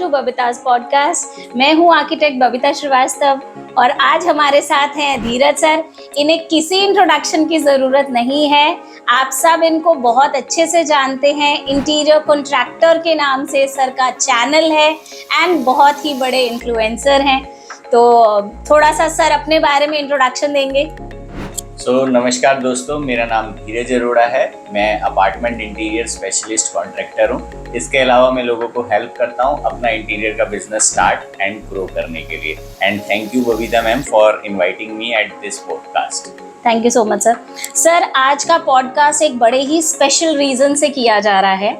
बबीता's podcast. मैं हूँ architect Babita Srivastava और आज हमारे साथ हैं धीरज सर। इन्हें किसी इंट्रोडक्शन की ज़रूरत नहीं है, आप सब इनको बहुत अच्छे से जानते हैं। इंटीरियर कॉन्ट्रैक्टर के नाम से सर का चैनल है एंड बहुत ही बड़े इन्फ्लुएंसर हैं। तो थोड़ा सा सर अपने बारे में इंट्रोडक्शन देंगे। नमस्कार दोस्तों, मेरा नाम धीरज अरोड़ा है। मैं अपार्टमेंट इंटीरियर स्पेशलिस्ट कॉन्ट्रैक्टर हूँ। इसके अलावा मैं लोगों को हेल्प करता हूँ अपना इंटीरियर का बिजनेस स्टार्ट एंड ग्रो करने के लिए। And thank you Babita ma'am for inviting me at this podcast. Thank you so much sir. Sir, आज का पॉडकास्ट एक बड़े ही स्पेशल रीज़न से किया जा रहा है।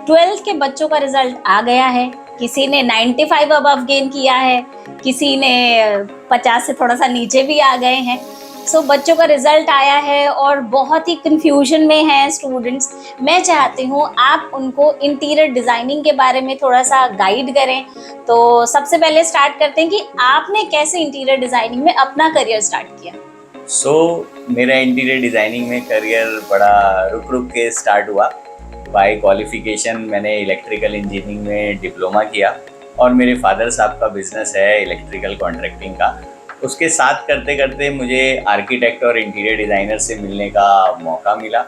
12th के बच्चों का रिजल्ट आ गया है। किसी ने 95 अबव गेन किया है, किसी ने 50 से थोड़ा सा नीचे भी आ गए हैं। सो बच्चों का रिजल्ट आया है और बहुत ही कंफ्यूजन में हैं स्टूडेंट्स। मैं चाहती हूँ आप उनको इंटीरियर डिज़ाइनिंग के बारे में थोड़ा सा गाइड करें। तो सबसे पहले स्टार्ट करते हैं कि आपने कैसे इंटीरियर डिज़ाइनिंग में अपना करियर स्टार्ट किया। मेरा इंटीरियर डिज़ाइनिंग में करियर बड़ा रुक के स्टार्ट हुआ। बाय क्वालिफिकेशन मैंने इलेक्ट्रिकल इंजीनियरिंग में डिप्लोमा किया और मेरे फादर साहब का बिजनेस है इलेक्ट्रिकल कॉन्ट्रैक्टिंग का। उसके साथ करते करते मुझे आर्किटेक्ट और इंटीरियर डिज़ाइनर से मिलने का मौका मिला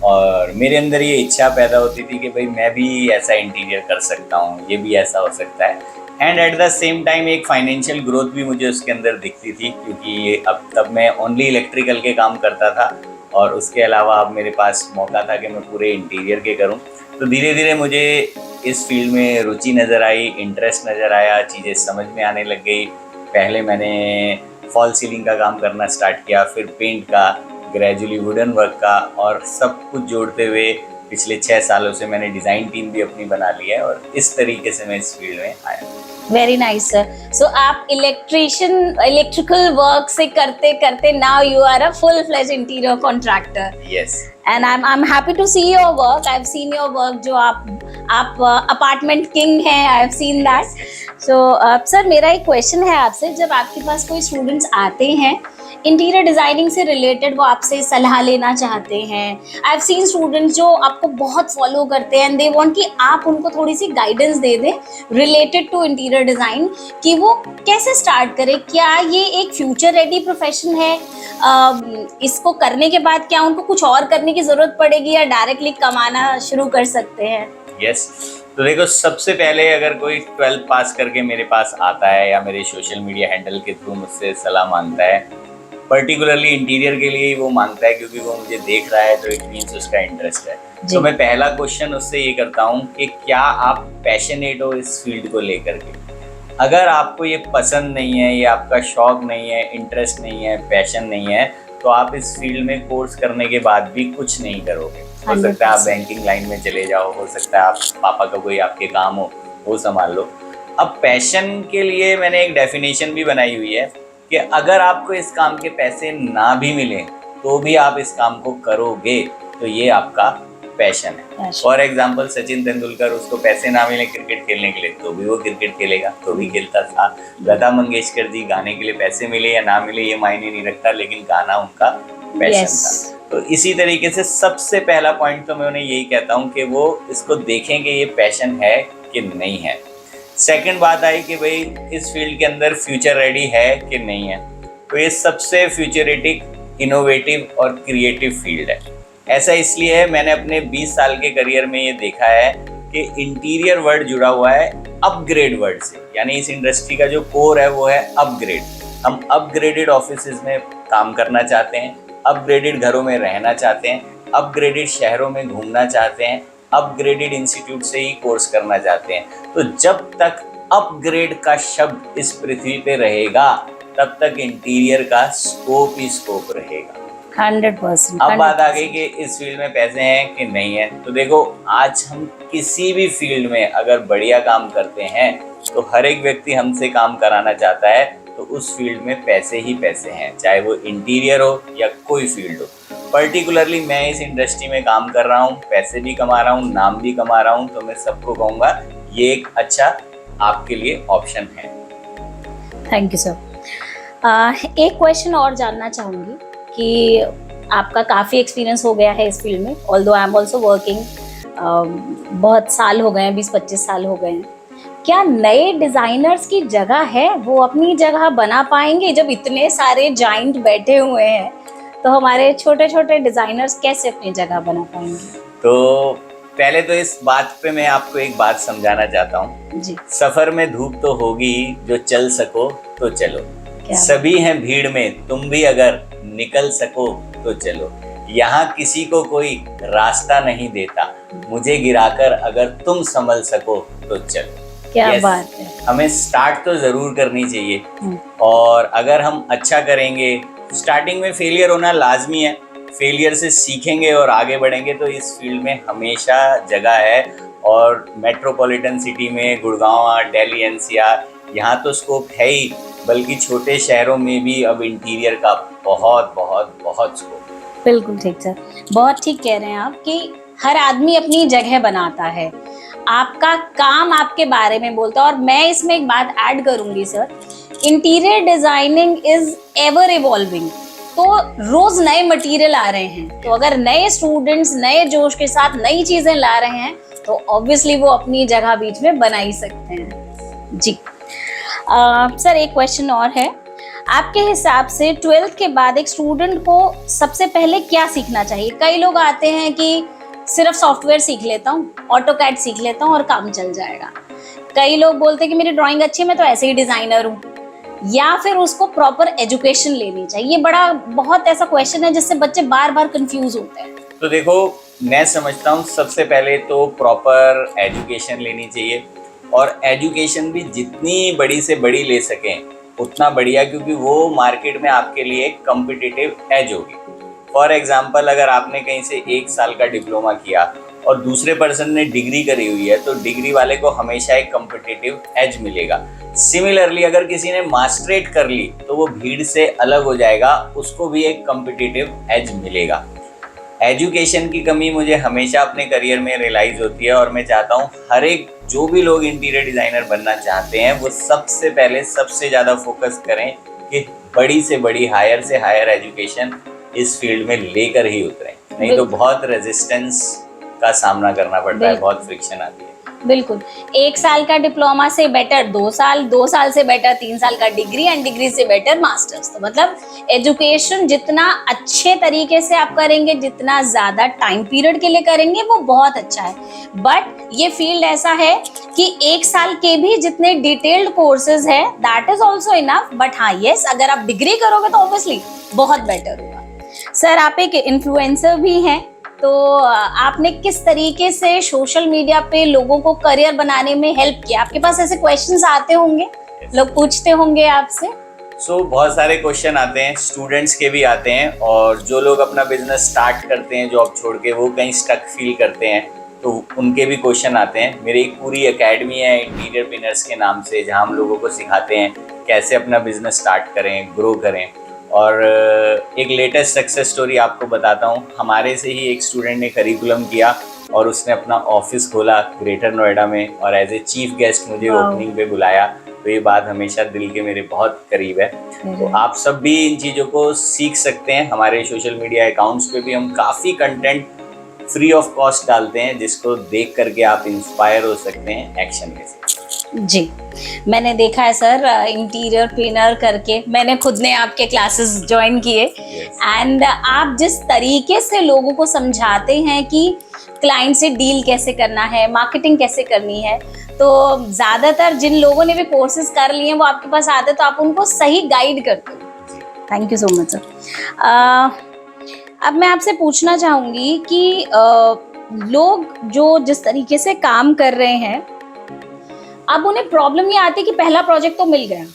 और मेरे अंदर ये इच्छा पैदा होती थी कि भाई मैं भी ऐसा इंटीरियर कर सकता हूँ, ये भी ऐसा हो सकता है। And at the same time एक फाइनेंशियल ग्रोथ भी मुझे उसके अंदर दिखती थी, क्योंकि अब तब मैं ओनली इलेक्ट्रिकल के काम करता था और उसके अलावा अब मेरे पास मौका था कि मैं पूरे इंटीरियर के करूँ। तो धीरे धीरे मुझे इस फील्ड में रुचि नज़र आई, इंटरेस्ट नज़र आया, चीज़ें समझ में आने लग गई। पहले मैंने फॉल सीलिंग का काम करना स्टार्ट किया, फिर पेंट का, ग्रेजुअली वुडन वर्क का, और सब कुछ जोड़ते हुए पिछले 6 सालों से मैंने डिज़ाइन टीम भी अपनी बना ली है और इस तरीके से मैं इस फील्ड में आया। Very nice sir. सो आप इलेक्ट्रिकल वर्क से करते करते now you are a full fledge interior contractor. Yes. And I am happy to see your work. I have seen your work. जो आप अपार्टमेंट किंग हैं, I have seen that. So sir, मेरा एक question है आपसे। जब आपके पास कोई स्टूडेंट्स आते हैं इंटीरियर डिज़ाइनिंग से रिलेटेड, वो आपसे सलाह लेना चाहते हैं, आई हैव सीन स्टूडेंट्स जो आपको बहुत फॉलो करते हैं एंड दे वांट कि आप उनको थोड़ी सी गाइडेंस दे दें रिलेटेड टू इंटीरियर डिज़ाइन कि वो कैसे स्टार्ट करें। क्या ये एक फ्यूचर रेडी प्रोफेशन है? इसको करने के बाद क्या उनको कुछ और करने की ज़रूरत पड़ेगी या डायरेक्टली कमाना शुरू कर सकते हैं? यस। तो देखो, सबसे पहले अगर कोई 12th पास करके मेरे पास आता है या मेरे सोशल मीडिया हैंडल के थ्रू मुझसे सलाह मांगता है, पर्टिकुलरली इंटीरियर के लिए ही वो मांगता है क्योंकि वो मुझे देख रहा है, तो इट मीन्स उसका इंटरेस्ट है। तो मैं पहला क्वेश्चन उससे ये करता हूँ कि क्या आप पैशनेट हो इस फील्ड को लेकर के। अगर आपको ये पसंद नहीं है, ये आपका शौक नहीं है, इंटरेस्ट नहीं है, पैशन नहीं है, तो आप इस फील्ड में कोर्स करने के बाद भी कुछ नहीं करोगे। हो सकता है आप बैंकिंग लाइन में चले जाओ, हो सकता है आप पापा का कोई आपके काम हो वो संभाल लो। अब पैशन के लिए मैंने एक डेफिनेशन भी बनाई हुई है कि अगर आपको इस काम के पैसे ना भी मिले तो भी आप इस काम को करोगे, तो ये आपका पैशन है। फॉर एग्जाम्पल सचिन तेंदुलकर, उसको पैसे ना मिले क्रिकेट खेलने के लिए तो भी वो क्रिकेट खेलेगा, तो भी खेलता था। लता मंगेशकर जी, गाने के लिए पैसे मिले या ना मिले ये मायने नहीं रखता, लेकिन गाना उनका पैशन था। तो इसी तरीके से सबसे पहला पॉइंट तो मैं उन्हें यही कहता हूँ कि वो इसको देखें कि ये पैशन है कि नहीं है। सेकंड बात आई कि भाई इस फील्ड के अंदर फ्यूचर रेडी है कि नहीं है। तो ये सबसे फ्यूचरिटिक, इनोवेटिव और क्रिएटिव फील्ड है। ऐसा इसलिए है, मैंने अपने 20 साल के करियर में ये देखा है कि इंटीरियर वर्ड जुड़ा हुआ है अपग्रेड वर्ड से। यानी इस इंडस्ट्री का जो कोर है वो है अपग्रेड। हम अपग्रेडेड ऑफिसेज में काम करना चाहते हैं, अपग्रेडेड घरों में रहना चाहते हैं, अपग्रेडेड शहरों में घूमना चाहते हैं, अपग्रेडेड इंस्टीट्यूट से ही कोर्स करना चाहते हैं। तो जब तक अपग्रेड का शब्द इस पृथ्वी पे रहेगा तब तक इंटीरियर का स्कोप ही स्कोप रहेगा। 100%। अब बात आ गई कि इस फील्ड में पैसे हैं कि नहीं है। तो देखो, आज हम किसी भी फील्ड में अगर बढ़िया काम करते हैं तो हर एक व्यक्ति हमसे काम कराना चाहता है, तो उस फील्ड में पैसे ही पैसे हैं, चाहे वो इंटीरियर हो या कोई फील्ड हो। पर्टिकुलरली मैं इस इंडस्ट्री में काम कर रहा हूँ, पैसे भी कमा रहा हूँ, नाम भी कमा रहा हूँ, तो मैं सबको कहूँगा ये एक अच्छा आपके लिए ऑप्शन है। Thank you sir. एक क्वेश्चन और जानना चाहूँगी कि आपका काफ़ी एक्सपीरियंस हो गया है इस फील्ड में, although I am also working, बहुत साल हो गए हैं, 20-25 साल हो गए हैं। क्या नए डिजाइनर्स की जगह है, वो अपनी जगह बना पाएंगे? जब इतने सारे जाइंट बैठे हुए हैं तो हमारे छोटे छोटे डिजाइनर्स कैसे अपनी जगह बना पाएंगे? तो पहले तो इस बात पे मैं आपको एक बात समझाना चाहता हूँ। जी, सफर में धूप तो होगी ही, जो चल सको तो चलो। क्या सभी हैं भीड़ में, तुम भी अगर निकल सको तो चलो। यहाँ किसी को कोई रास्ता नहीं देता, मुझे गिराकर अगर तुम संभल सको तो चलो। क्या Yes, बात है। हमें स्टार्ट तो जरूर करनी चाहिए, हम्म, और अगर हम अच्छा करेंगे, स्टार्टिंग में फेलियर होना लाजमी है, फेलियर से सीखेंगे और आगे बढ़ेंगे तो इस फील्ड में हमेशा जगह है। और मेट्रोपॉलिटन सिटी में गुड़गांव, दिल्ली, एनसीआर, यहाँ तो स्कोप है ही, बल्कि छोटे शहरों में भी अब इंटीरियर का बहुत बहुत बहुत स्कोप है। बिल्कुल ठीक सर, बहुत ठीक कह रहे हैं आप कि हर आदमी अपनी जगह बनाता है, आपका काम आपके बारे में बोलता है। और मैं इसमें एक बात ऐड करूंगी sir, interior designing is ever evolving. तो रोज नए मटेरियल आ रहे हैं, तो अगर नए स्टूडेंट्स नए जोश के साथ नई चीजें ला रहे हैं तो ऑब्वियसली वो अपनी जगह बीच में बना ही सकते हैं। जी सर, एक क्वेश्चन और है, आपके हिसाब से 12th के बाद एक स्टूडेंट को सबसे पहले क्या सीखना चाहिए? कई लोग आते हैं कि सिर्फ सॉफ्टवेयर सीख लेता हूँ, ऑटोकैड सीख लेता हूँ और काम चल जाएगा। कई लोग बोलते हैं कि मेरी ड्राइंग अच्छी है, मैं तो ऐसे ही डिजाइनर हूँ। या फिर उसको प्रॉपर एजुकेशन लेनी चाहिए? ये बड़ा बहुत ऐसा क्वेश्चन है जिससे बच्चे बार बार कंफ्यूज होते हैं। तो देखो, मैं समझता हूँ सबसे पहले तो प्रॉपर एजुकेशन लेनी चाहिए, और एजुकेशन भी जितनी बड़ी से बड़ी ले सकें उतना बढ़िया, क्योंकि वो मार्केट में आपके लिए एक कम्पिटिटिव एज होगी। फॉर एग्जाम्पल, अगर आपने कहीं से 1 साल का डिप्लोमा किया और दूसरे पर्सन ने डिग्री करी हुई है, तो डिग्री वाले को हमेशा एक कम्पिटिटिव एज मिलेगा। सिमिलरली, अगर किसी ने मास्टरेट कर ली तो वो भीड़ से अलग हो जाएगा, उसको भी एक कम्पिटिटिव एज मिलेगा। एजुकेशन की कमी मुझे हमेशा अपने करियर में रियलाइज होती है, और मैं चाहता हूँ हर एक जो भी लोग इंटीरियर डिज़ाइनर बनना चाहते हैं वो सबसे पहले सबसे ज़्यादा फोकस करें कि बड़ी से बड़ी, हायर से हायर एजुकेशन इस फील्ड में लेकर ही उतरें, नहीं तो बहुत रेजिस्टेंस का सामना करना पड़ता है, बहुत फ्रिक्शन आती है। बिल्कुल, 1 साल का डिप्लोमा से बेटर 2 साल, 2 साल से बेटर 3 साल का डिग्री, एंड डिग्री से बेटर मास्टर्स। तो मतलब एजुकेशन जितना अच्छे तरीके से आप करेंगे, जितना ज्यादा टाइम पीरियड के लिए करेंगे, वो बहुत अच्छा है। बट ये फील्ड ऐसा है कि 1 साल के भी जितने डिटेल्ड कोर्सेज है that is also enough. But हाँ यस, अगर आप डिग्री करोगे तो ऑब्वियसली बहुत बेटर होगा। सर, आप एक इन्फ्लुएंसर भी हैं, तो आपने किस तरीके से सोशल मीडिया पे लोगों को करियर बनाने में हेल्प किया? आपके पास ऐसे क्वेश्चंस आते होंगे, लोग पूछते होंगे आपसे। बहुत सारे क्वेश्चन आते हैं, स्टूडेंट्स के भी आते हैं, और जो लोग अपना बिजनेस स्टार्ट करते हैं जॉब छोड़ के, वो कहीं स्टक फील करते हैं, तो उनके भी क्वेश्चन आते हैं। मेरी एक पूरी एकेडमी है इंटीरियर पिनर्स के नाम से, जहाँ हम लोगों को सिखाते हैं कैसे अपना बिजनेस स्टार्ट करें, ग्रो करें। और एक लेटेस्ट सक्सेस स्टोरी आपको बताता हूँ। हमारे से ही एक स्टूडेंट ने करिकुलम किया और उसने अपना ऑफिस खोला ग्रेटर नोएडा में, और एज ए चीफ गेस्ट मुझे ओपनिंग पे बुलाया। तो ये बात हमेशा दिल के मेरे बहुत करीब है। तो आप सब भी इन चीज़ों को सीख सकते हैं। हमारे सोशल मीडिया अकाउंट्स पे भी हम काफ़ी कंटेंट फ्री ऑफ कॉस्ट डालते हैं, जिसको देख करके आप इंस्पायर हो सकते हैं एक्शन ले सकते हैं। जी, मैंने देखा है सर, इंटीरियर प्लानर करके मैंने खुद ने आपके क्लासेस ज्वाइन किए, एंड आप जिस तरीके से लोगों को समझाते हैं कि क्लाइंट से डील कैसे करना है, मार्केटिंग कैसे करनी है, तो ज़्यादातर जिन लोगों ने भी कोर्सेज कर लिए हैं वो आपके पास आते हैं, तो आप उनको सही गाइड करते हो। Thank you so much sir. अब मैं आपसे पूछना चाहूँगी कि लोग जो जिस तरीके से काम कर रहे हैं, अब उन्हें प्रॉब्लम ये आती है कि पहला प्रोजेक्ट तो मिल गया,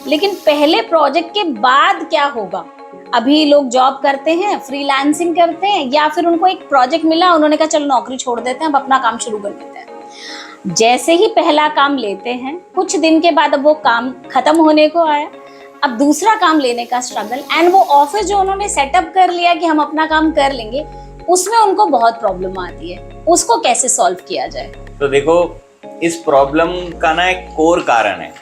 लेकिन पहले प्रोजेक्ट के बाद क्या होगा? अभी लोग जॉब करते हैं, फ्रीलांसिंग करते हैं, या फिर उनको एक प्रोजेक्ट मिला, उन्होंने कहा चलो नौकरी छोड़ देते हैं, अब अपना काम शुरू कर देते हैं। जैसे ही पहला काम लेते हैं, कुछ दिन के बाद अब वो काम खत्म होने को आया, अब दूसरा काम लेने का स्ट्रगल, एंड वो ऑफिस जो उन्होंने सेटअप कर लिया कि हम अपना काम कर लेंगे, उसमें उनको बहुत प्रॉब्लम आती है। उसको कैसे सॉल्व किया जाए? तो देखो, इस प्रॉब्लम का ना एक कोर कारण है।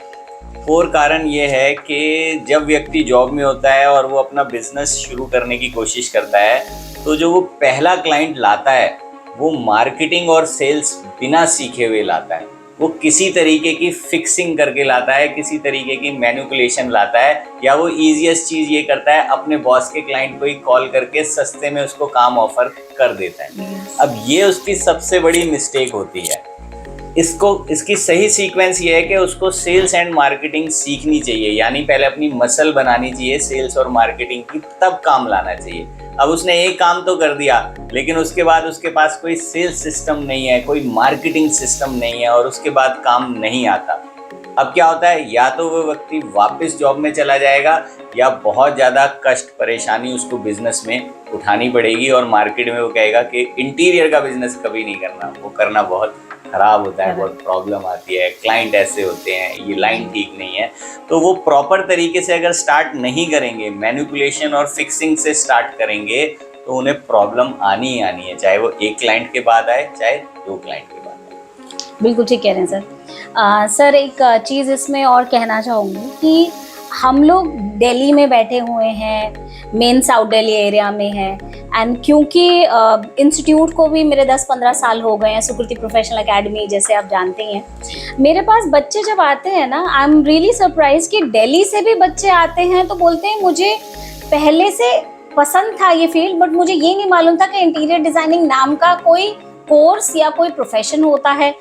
कोर कारण ये है कि जब व्यक्ति जॉब में होता है और वो अपना बिजनेस शुरू करने की कोशिश करता है, तो जो वो पहला क्लाइंट लाता है वो मार्केटिंग और सेल्स बिना सीखे हुए लाता है। वो किसी तरीके की फिक्सिंग करके लाता है, किसी तरीके की मैनिपुलेशन लाता है, या वो ईजिएस्ट चीज़ ये करता है अपने बॉस के क्लाइंट को ही कॉल करके सस्ते में उसको काम ऑफर कर देता है। अब ये उसकी सबसे बड़ी मिस्टेक होती है। इसकी सही सीक्वेंस ये है कि उसको सेल्स एंड मार्केटिंग सीखनी चाहिए, यानी पहले अपनी मसल बनानी चाहिए सेल्स और मार्केटिंग की, तब काम लाना चाहिए। अब उसने एक काम तो कर दिया, लेकिन उसके बाद उसके पास कोई सेल्स सिस्टम नहीं है, कोई मार्केटिंग सिस्टम नहीं है, और उसके बाद काम नहीं आता। अब क्या होता है, या तो वो व्यक्ति वापस जॉब में चला जाएगा, या बहुत ज़्यादा कष्ट परेशानी उसको बिजनेस में उठानी पड़ेगी, और मार्केट में वो कहेगा कि इंटीरियर का बिजनेस कभी नहीं करना, वो करना बहुत खराब होता है, बहुत प्रॉब्लम आती है, क्लाइंट ऐसे होते हैं, ये लाइन ठीक नहीं है। तो वो प्रॉपर तरीके से अगर स्टार्ट नहीं करेंगे, मैनिपुलेशन और फिक्सिंग से स्टार्ट करेंगे, तो उन्हें प्रॉब्लम आनी ही आनी है, चाहे वो एक क्लाइंट के बाद आए, चाहे 2 क्लाइंट के बाद आए। बिल्कुल ठीक कह रहे हैं सर। सर एक चीज़ इसमें और कहना चाहूँगी कि हम लोग दिल्ली में बैठे हुए हैं, मेन साउथ दिल्ली एरिया में है, एंड क्योंकि इंस्टीट्यूट को भी मेरे 10-15 साल हो गए हैं, सुकृति प्रोफेशनल एकेडमी जैसे आप जानते हैं, मेरे पास बच्चे जब आते हैं ना, आई एम रियली सरप्राइज कि दिल्ली से भी बच्चे आते हैं तो बोलते हैं मुझे पहले से पसंद था ये फील्ड, बट मुझे ये नहीं मालूम था कि इंटीरियर डिज़ाइनिंग नाम का कोई कोर्स या कोई प्रोफेशन होता है।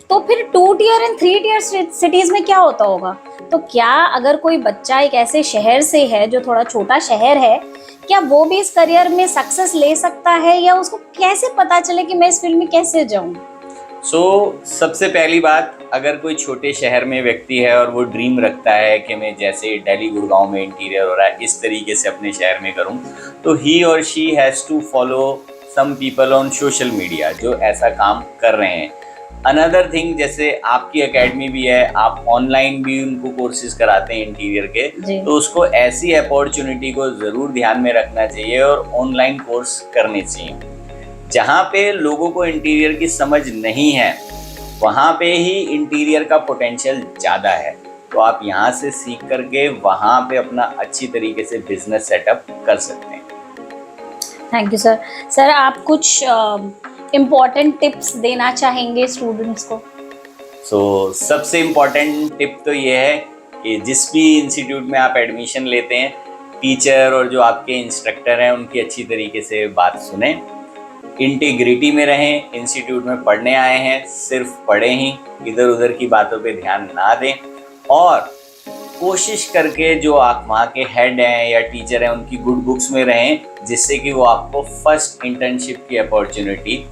तो फिर 2 टियर एंड 3 टियर सिटीज़ में क्या होता होगा? तो क्या अगर कोई बच्चा एक ऐसे शहर से है जो थोड़ा छोटा शहर है, क्या वो भी इस करियर में सक्सेस ले सकता है, या उसको कैसे पता चले कि मैं इस फील्ड में कैसे जाऊँ? सबसे पहली बात, अगर कोई छोटे शहर में व्यक्ति है और वो ड्रीम रखता है कि मैं जैसे दिल्ली गुड़गांव में इंटीरियर हो रहा है इस तरीके से अपने शहर में करूं, तो ही और she has to follow some people on social media जो ऐसा काम कर रहे हैं। अनदर थिंग, जैसे आपकी एकेडमी भी है, आप ऑनलाइन भी उनको कोर्सेज कराते हैं इंटीरियर के, तो उसको ऐसी अपॉर्चुनिटी को ज़रूर ध्यान में रखना चाहिए और ऑनलाइन कोर्स करने चाहिए। जहाँ पे लोगों को इंटीरियर की समझ नहीं है, वहाँ पे ही इंटीरियर का पोटेंशियल ज़्यादा है, तो आप यहाँ से सीख करके वहाँ पे अपना अच्छी तरीके से बिजनेस सेटअप कर सकते हैं। Thank you sir. सर आप कुछ इम्पॉर्टेंट टिप्स देना चाहेंगे स्टूडेंट्स को? सबसे इम्पॉर्टेंट टिप तो ये है कि जिस भी इंस्टीट्यूट में आप एडमिशन लेते हैं, टीचर और जो आपके इंस्ट्रक्टर हैं उनकी अच्छी तरीके से बात सुने, इंटीग्रिटी में रहें। इंस्टीट्यूट में पढ़ने आए हैं, सिर्फ पढ़ें ही, इधर उधर की बातों पे ध्यान ना दें, और कोशिश करके जो आप वहाँ के हेड हैं या टीचर हैं उनकी गुड बुक्स में रहें, जिससे कि वो आपको फर्स्ट इंटर्नशिप की अपॉर्चुनिटी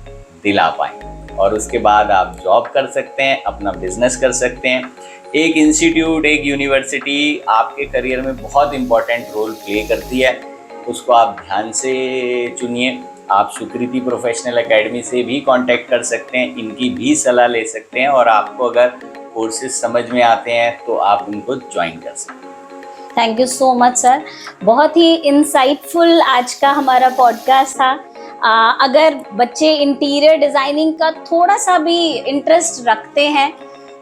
दिला पाएँ, और उसके बाद आप जॉब कर सकते हैं, अपना बिजनेस कर सकते हैं। एक इंस्टीट्यूट, एक यूनिवर्सिटी आपके करियर में बहुत इंपॉर्टेंट रोल प्ले करती है, उसको आप ध्यान से चुनिए। आप सुकृति प्रोफेशनल एकेडमी से भी कांटेक्ट कर सकते हैं, इनकी भी सलाह ले सकते हैं, और आपको अगर कोर्सेज समझ में आते हैं तो आप उनको ज्वाइन कर सकते हैं। Thank you so much sir, बहुत ही इंसाइटफुल आज का हमारा पॉडकास्ट था। अगर बच्चे इंटीरियर डिज़ाइनिंग का थोड़ा सा भी इंटरेस्ट रखते हैं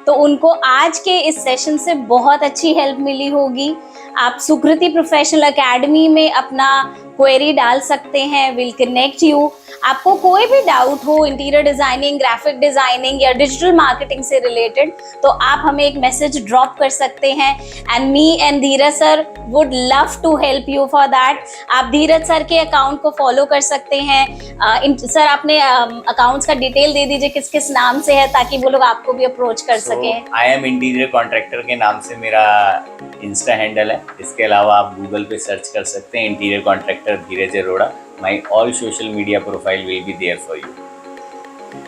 तो उनको आज के इस सेशन से बहुत अच्छी हेल्प मिली होगी। आप सुकृति प्रोफेशनल एकेडमी में अपना क्वेरी डाल सकते हैं, विल कनेक्ट यू। आपको कोई भी डाउट हो इंटीरियर डिज़ाइनिंग, ग्राफिक डिज़ाइनिंग या डिजिटल मार्केटिंग से रिलेटेड, तो आप हमें एक मैसेज ड्रॉप कर सकते हैं, and me and Dheeraj sir would love to help you for that. आप धीरज सर के अकाउंट को फॉलो कर सकते हैं। सर अपने अकाउंट्स का डिटेल दे दीजिए, किस किस नाम से है, ताकि वो लोग आपको भी अप्रोच कर सकें। आई एम इंटीरियर कॉन्ट्रैक्टर के नाम से मेरा इंस्टा हैंडल है। इसके अलावा आप गूगल पे सर्च कर सकते हैं interior contractor Dheeraj Arora. My all social media profile will be there for you.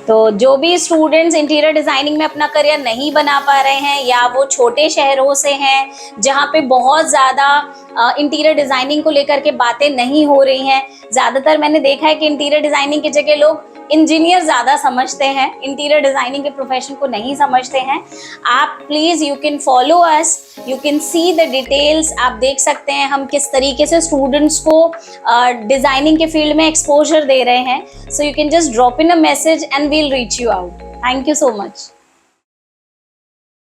तो जो भी स्टूडेंट्स इंटीरियर डिज़ाइनिंग में अपना करियर नहीं बना पा रहे हैं, या वो छोटे शहरों से हैं जहाँ पे बहुत ज़्यादा इंटीरियर डिज़ाइनिंग को लेकर के बातें नहीं हो रही हैं, ज़्यादातर मैंने देखा है कि इंटीरियर डिज़ाइनिंग की जगह लोग इंजीनियर ज़्यादा समझते हैं, इंटीरियर डिज़ाइनिंग के प्रोफेशन को नहीं समझते हैं। आप please you can follow us, you can see the details. आप देख सकते हैं हम किस तरीके से स्टूडेंट्स को डिज़ाइनिंग के फील्ड में एक्सपोजर दे रहे हैं। So you can just drop in a message and we'll reach you out. Thank you so much.